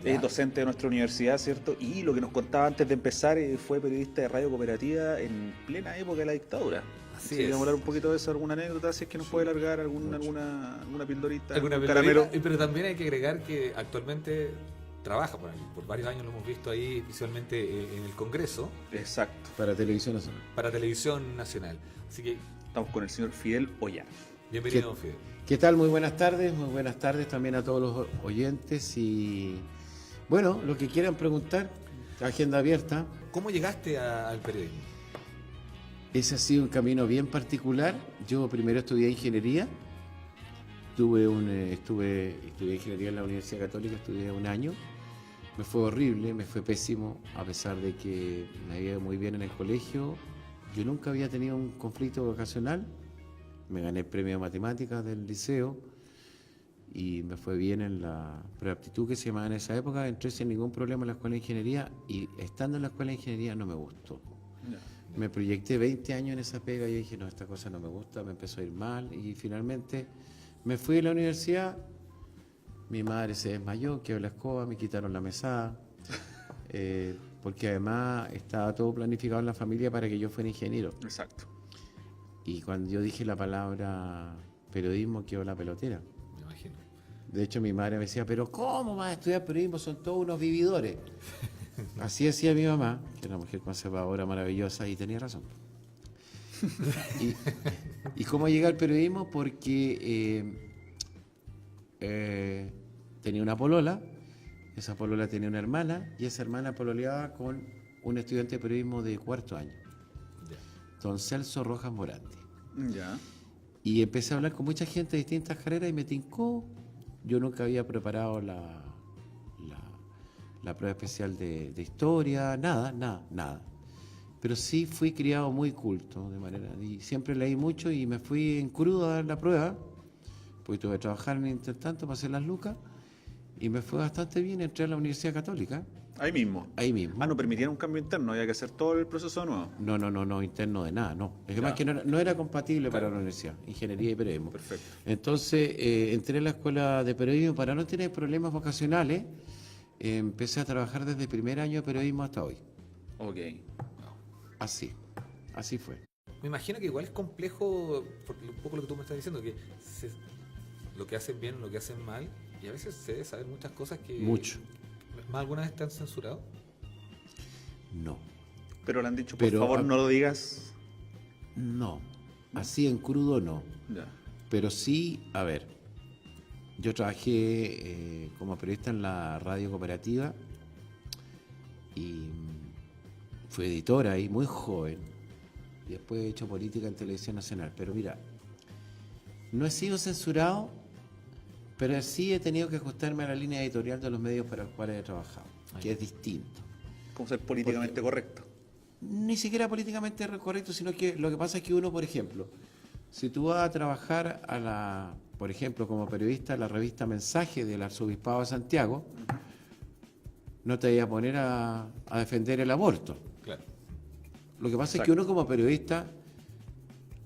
Es docente de nuestra universidad, ¿cierto? Y lo que nos contaba antes de empezar, fue periodista de Radio Cooperativa en plena época de la dictadura. Así Sí, es. vamos a hablar un poquito de eso, alguna anécdota, si es que nos puede largar alguna pildorita, ¿Alguna un pildorita? caramelo. Pero también hay que agregar que actualmente trabaja por ahí. Por varios años lo hemos visto ahí, visualmente en el Congreso, Exacto. Para Televisión Nacional. para Televisión Nacional. Así que, Estamos con el señor Fidel Ollar. bienvenido, Fidel. ¿Qué tal? Muy buenas tardes también a todos los oyentes y bueno, lo que quieran preguntar, agenda abierta. ¿Cómo llegaste al periodismo? Ese ha sido un camino bien particular. Yo primero estudié ingeniería, estudié ingeniería en la Universidad Católica, estudié un año. Me fue horrible, me fue pésimo, a pesar de que me había ido muy bien en el colegio. Yo nunca había tenido un conflicto vocacional. Me gané el premio de matemáticas del liceo y me fue bien en la preaptitud que se llamaba en esa época. Entré sin ningún problema en la escuela de ingeniería y estando en la escuela de ingeniería no me gustó. Me proyecté 20 años en esa pega y dije, no, esta cosa no me gusta, me empezó a ir mal y finalmente me fui a la universidad. Mi madre se desmayó, quedó la escoba, me quitaron la mesada, porque además estaba todo planificado en la familia para que yo fuera ingeniero. Exacto. Y cuando yo dije la palabra periodismo, quedó la pelotera. Me imagino. De hecho, mi madre me decía, pero ¿cómo vas a estudiar periodismo? Son todos unos vividores. Así decía mi mamá, que era una mujer conservadora maravillosa, y tenía razón. ¿Y cómo llegué al periodismo? Porque tenía una polola, esa polola tenía una hermana, y esa hermana pololeaba con un estudiante de periodismo de cuarto año, Ya. don Celso Rojas Morante. Ya. Y empecé a hablar con mucha gente de distintas carreras y me tincó. Yo nunca había preparado la prueba especial de historia, nada. Pero sí fui criado muy culto, y siempre leí mucho y me fui en crudo a dar la prueba, porque tuve que trabajar en intertanto para hacer las lucas, y me fue bastante bien, entré a la Universidad Católica, Ahí mismo. ahí mismo. Ah, no permitían un cambio interno, había que hacer todo el proceso de nuevo. No, interno de nada, no. Es que Ya. más que no era compatible para la universidad, ingeniería y periodismo. Perfecto. Entonces entré a la escuela de periodismo para no tener problemas vocacionales. Empecé a trabajar desde el primer año de periodismo hasta hoy. Ok. Así fue. Me imagino que igual es complejo, porque un poco lo que tú me estás diciendo, que lo que hacen bien, lo que hacen mal, y a veces se debe saber muchas cosas que... Mucho. ¿Más alguna vez te han censurado? No. Pero le han dicho, por Pero, favor, no lo digas. No. Así en crudo no. Ya. Pero sí, a ver, yo trabajé como periodista en la Radio Cooperativa y fui editora ahí muy joven. Y después he hecho política en Televisión Nacional. Pero mira, no he sido censurado, pero sí he tenido que ajustarme a la línea editorial de los medios para los cuales he trabajado, que es distinto. ¿Cómo ser políticamente correcto? Ni siquiera políticamente correcto, sino que lo que pasa es que uno, por ejemplo, si tú vas a trabajar por ejemplo, como periodista a la revista Mensaje del Arzobispado de Santiago, no te vas a poner a defender el aborto. Claro. Lo que pasa Exacto. es que uno como periodista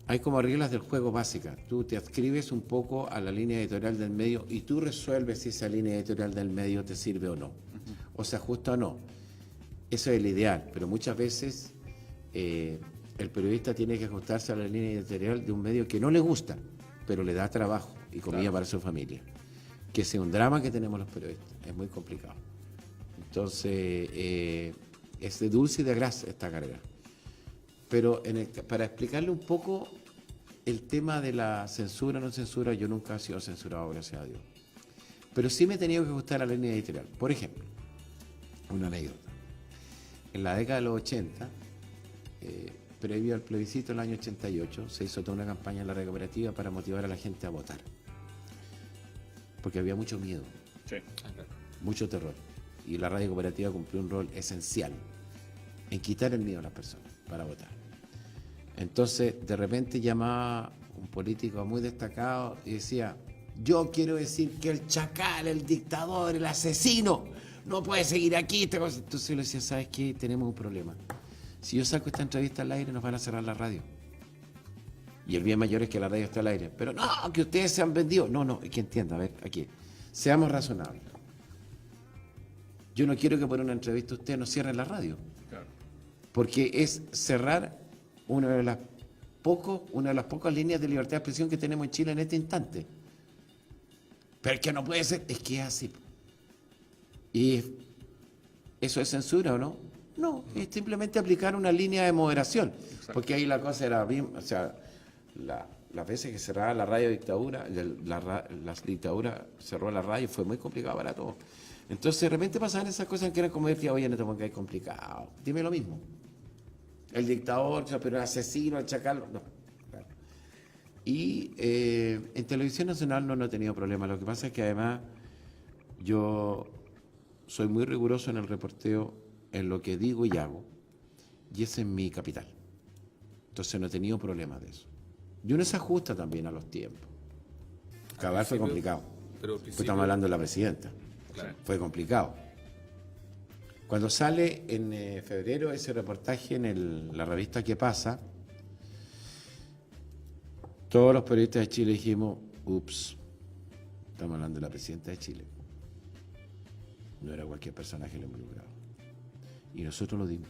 hay como reglas del juego básicas. Tú te adscribes un poco a la línea editorial del medio y tú resuelves si esa línea editorial del medio te sirve o no, o se ajusta o no. Eso es el ideal, pero muchas veces el periodista tiene que ajustarse a la línea editorial de un medio que no le gusta, pero le da trabajo y comida Claro. para su familia. Que sea un drama que tenemos los periodistas, es muy complicado. Entonces, es de dulce y de grasa esta carrera. Pero para explicarle un poco el tema de la censura o no censura, yo nunca he sido censurado, gracias a Dios. Pero sí me he tenido que ajustar a la línea editorial. Por ejemplo, una anécdota. En la década de los 80, previo al plebiscito del año 88, se hizo toda una campaña en la radio cooperativa para motivar a la gente a votar. Porque había mucho miedo, Sí. Claro. mucho terror. Y la radio cooperativa cumplió un rol esencial en quitar el miedo a las personas para votar. Entonces, de repente llamaba un político muy destacado y decía, yo quiero decir que el chacal, el dictador, el asesino, no puede seguir aquí. Entonces yo le decía, ¿sabes qué? Tenemos un problema. Si yo saco esta entrevista al aire, nos van a cerrar la radio. Y el bien mayor es que la radio esté al aire. Pero no, que ustedes se han vendido. No, que entienda, a ver, aquí. Seamos razonables. Yo no quiero que por una entrevista usted nos cierre la radio, Claro. porque es cerrar una de las pocas líneas de libertad de expresión que tenemos en Chile en este instante. Pero es que no puede ser, es que es así. ¿Y eso es censura o no? No, es simplemente aplicar una línea de moderación. Exacto. Porque ahí la cosa era bien, o sea, las veces que cerraba la radio dictadura, la dictadura cerró la radio, fue muy complicado para todos. Entonces de repente pasaban esas cosas que eran como decía, oye, no te pongas complicado, dime lo mismo. El dictador, pero el asesino, el chacal, no. Claro. Y en Televisión Nacional no he tenido problemas. Lo que pasa es que además yo soy muy riguroso en el reporteo, en lo que digo y hago, y ese es mi capital. Entonces no he tenido problemas de eso. Y uno se ajusta también a los tiempos. Cabal fue complicado. Pero al Pues principio, estamos hablando de la presidenta. claro. Fue complicado. Cuando sale en febrero ese reportaje en la revista ¿Qué pasa? Todos los periodistas de Chile dijimos, ups, estamos hablando de la presidenta de Chile. No era cualquier personaje el involucrado. Y nosotros lo dimos.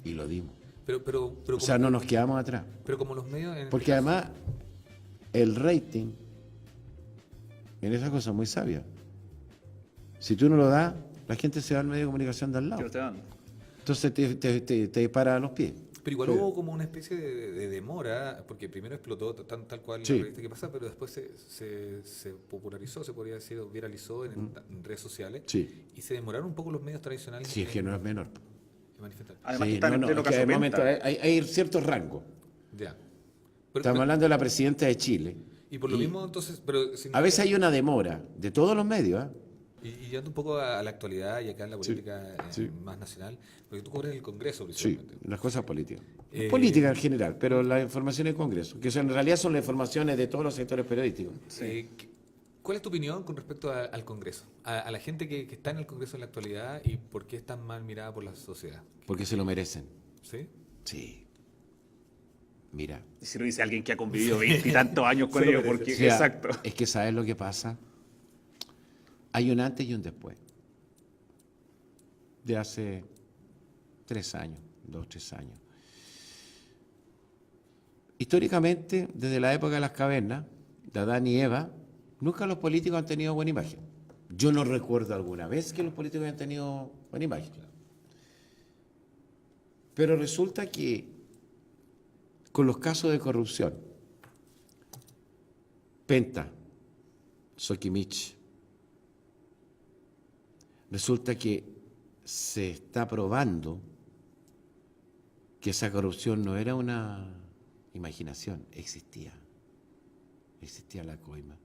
Y lo dimos. Pero O sea, no nos quedamos atrás. pero como los medios... en Porque este caso- además, el rating, en esa cosa muy sabia. Si tú no lo das, la gente se va al medio de comunicación de al ¿Qué lado. lo te dan? Entonces te dispara a los pies. Pero igual Sí. hubo como una especie de demora, porque primero explotó tal cual Sí. la revista que pasa, pero después se popularizó, se podría decir, o viralizó en redes sociales, Sí. y se demoraron un poco los medios tradicionales Sí, es que no es menor. en manifestar. Además Sí, que están no, en no, pleno es que caso de momento Penta. hay ciertos rangos. Ya. Estamos hablando de la presidenta de Chile. y por lo mismo, entonces, pero A veces hay una demora de todos los medios. ¿Eh? Y yendo un poco a la actualidad y acá en la política sí. más nacional, porque tú cubres el Congreso Sí, principalmente. las cosas políticas. Eh, Política en general, pero la información del Congreso, que en realidad son las informaciones de todos los sectores periodísticos. ¿Cuál es tu opinión con respecto al Congreso? A la gente que está en el Congreso en la actualidad y por qué es tan mal mirada por la sociedad. Porque se lo merecen. ¿Sí? Sí. Mira. Y si lo dice alguien que ha convivido 20 y tantos años con Sí, ellos, sí, porque O sea, exacto. Es que ¿sabes lo que pasa? Hay un antes y un después. De hace 3 años, 2, 3 años. Históricamente, desde la época de las cavernas, de Adán y Eva, nunca los políticos han tenido buena imagen. Yo no recuerdo alguna vez que los políticos hayan tenido buena imagen. Pero resulta que con los casos de corrupción, Penta, Sokimich, resulta que se está probando que esa corrupción no era una imaginación, existía. Existía la coima.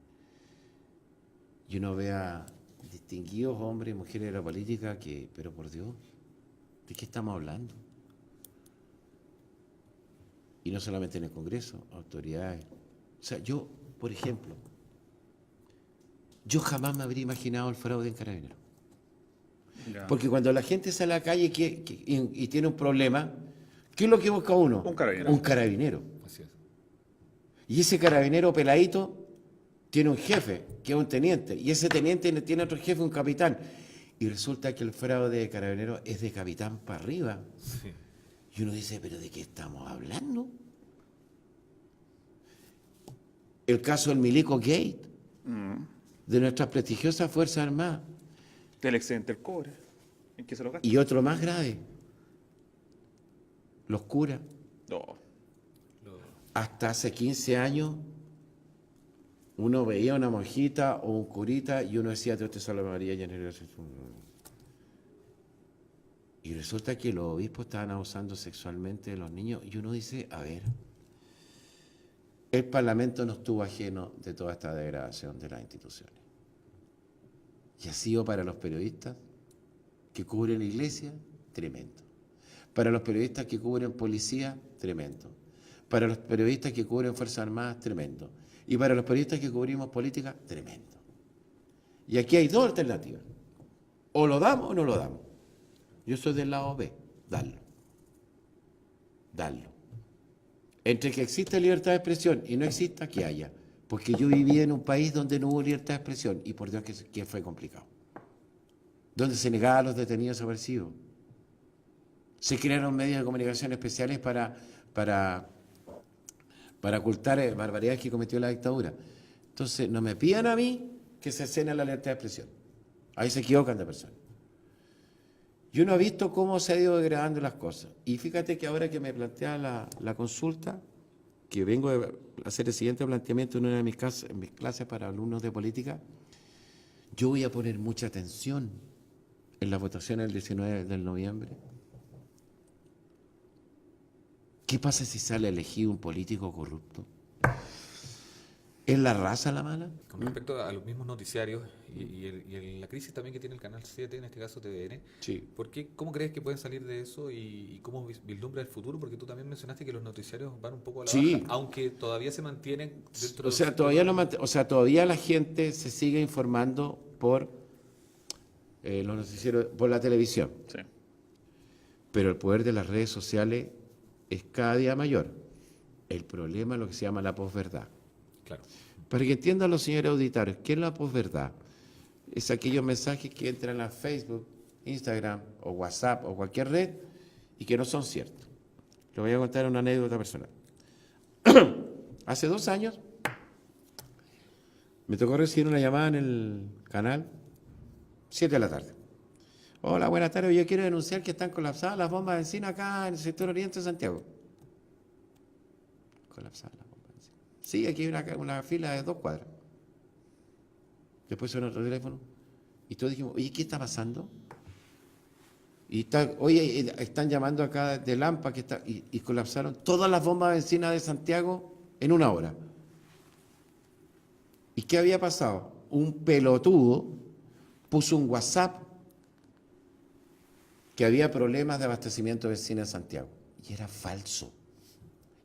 Y uno ve a distinguidos hombres y mujeres de la política que, pero por Dios, ¿de qué estamos hablando? Y no solamente en el Congreso, autoridades. O sea, yo, por ejemplo, yo jamás me habría imaginado el fraude en Carabineros. Ya. Porque cuando la gente sale a la calle y tiene un problema, ¿qué es lo que busca uno? Un carabinero. Un carabinero. Así es. Y ese carabinero peladito tiene un jefe, que es un teniente, y ese teniente tiene otro jefe, un capitán. Y resulta que el fraude de Carabineros es de capitán para arriba. Sí. Y uno dice, ¿pero de qué estamos hablando? El caso del Milico Gate, de nuestras prestigiosas Fuerzas Armadas, Del excedente del cobre. ¿En qué se lo gasta? y otro más grave, los curas. No. Hasta hace 15 años, uno veía una monjita o un curita y uno decía, Dios te salve María, llena de gracia. Y resulta que los obispos estaban abusando sexualmente de los niños y uno dice, a ver, el Parlamento no estuvo ajeno de toda esta degradación de las instituciones. Y ha sido para los periodistas que cubren la iglesia, tremendo. Para los periodistas que cubren policía, tremendo. Para los periodistas que cubren Fuerzas Armadas, tremendo. Y para los periodistas que cubrimos política, tremendo. Y aquí hay dos alternativas. O lo damos o no lo damos. Yo soy del lado B, darlo. Darlo. Entre que exista libertad de expresión y no exista, que haya. Porque yo viví en un país donde no hubo libertad de expresión y por Dios que fue complicado. donde se negaba a los detenidos desaparecidos. Se crearon medios de comunicación especiales para ocultar barbaridades que cometió la dictadura. Entonces, no me pidan a mí que se cene la libertad de expresión. Ahí se equivocan de personas. Y uno ha visto cómo se ha ido degradando las cosas. Y fíjate que ahora que me plantea la consulta, que vengo a hacer el siguiente planteamiento en una de mis clases para alumnos de política, yo voy a poner mucha atención en las votaciones del 19 de noviembre. ¿Qué pasa si sale elegido un político corrupto? ¿Es la raza la mala? Con respecto a los mismos noticiarios y la crisis también que tiene el Canal 7, en este caso TVN, Sí. ¿cómo crees que pueden salir de eso y cómo vislumbra el futuro? Porque tú también mencionaste que los noticiarios van un poco a la Sí. baja, aunque todavía se mantienen dentro O sea, todavía la gente se sigue informando por los noticieros, por la televisión. Sí. Pero el poder de las redes sociales es cada día mayor. El problema es lo que se llama la posverdad. Claro. Para que entiendan los señores auditores, ¿qué es la posverdad? Es aquellos mensajes que entran a Facebook, Instagram o WhatsApp o cualquier red y que no son ciertos. Les voy a contar una anécdota personal. Hace 2 años me tocó recibir una llamada en el canal, 7 de la tarde. Hola, buenas tardes. Yo quiero denunciar que están colapsadas las bombas de benzina acá en el sector oriente de Santiago. Colapsadas las bombas de benzina. Sí, aquí hay una fila de 2 cuadras. Después suena otro teléfono. Y todos dijimos, oye, ¿qué está pasando? Y oye, están llamando acá de Lampa y colapsaron todas las bombas de benzina de Santiago en 1 hora. ¿Y qué había pasado? Un pelotudo puso un WhatsApp que había problemas de abastecimiento de benzina en Santiago. Y era falso.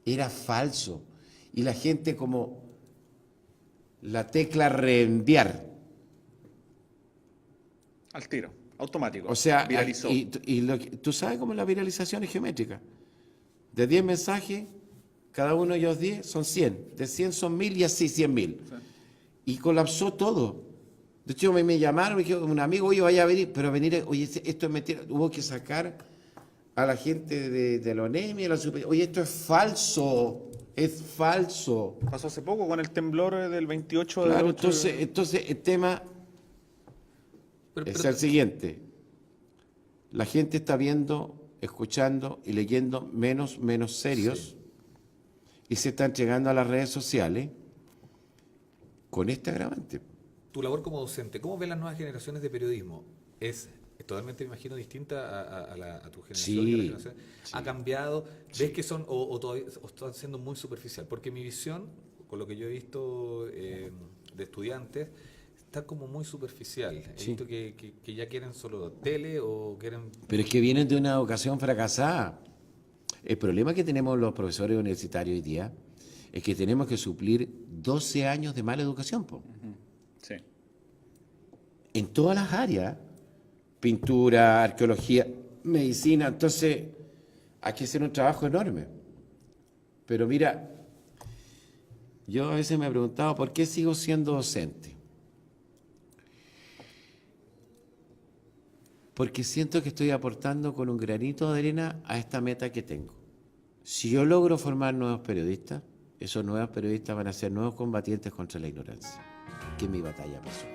Era falso. Y la gente como la tecla reenviar. Al tiro, automático. O sea, viralizó. tú sabes cómo la viralización es geométrica. De 10 mensajes, cada uno de ellos 10 son 100. De 100 son 1000 y así 100.000. Sí. Y colapsó todo. De hecho, me llamaron, me dijeron, un amigo, oye, vaya a venir, pero venir, oye, esto es mentira. Hubo que sacar a la gente de la ONEMI, de la superior. Oye, esto es falso, es falso. Pasó hace poco con el temblor del 28 Claro, de 8. entonces el tema es el siguiente. La gente está viendo, escuchando y leyendo menos serios, Sí. y se está entregando a las redes sociales con este agravante. Tu labor como docente, ¿cómo ven las nuevas generaciones de periodismo? ¿Es totalmente, me imagino, distinta a tu generación? Sí, y a la generación? sí. ¿Ha cambiado? Sí. ¿Ves que son o todavía o están siendo muy superficial? Porque mi visión, con lo que yo he visto de estudiantes, está como muy superficial. He Sí. visto que ya quieren solo tele o quieren... Pero es que vienen de una educación fracasada. El problema que tenemos los profesores universitarios hoy día es que tenemos que suplir 12 años de mala educación, po. Sí. En todas las áreas, pintura, arqueología, medicina. Entonces, hay que hacer un trabajo enorme. Pero mira, yo a veces me he preguntado por qué sigo siendo docente. Porque siento que estoy aportando con un granito de arena a esta meta que tengo. Si yo logro formar nuevos periodistas, esos nuevos periodistas van a ser nuevos combatientes contra la ignorancia, que es mi batalla personal.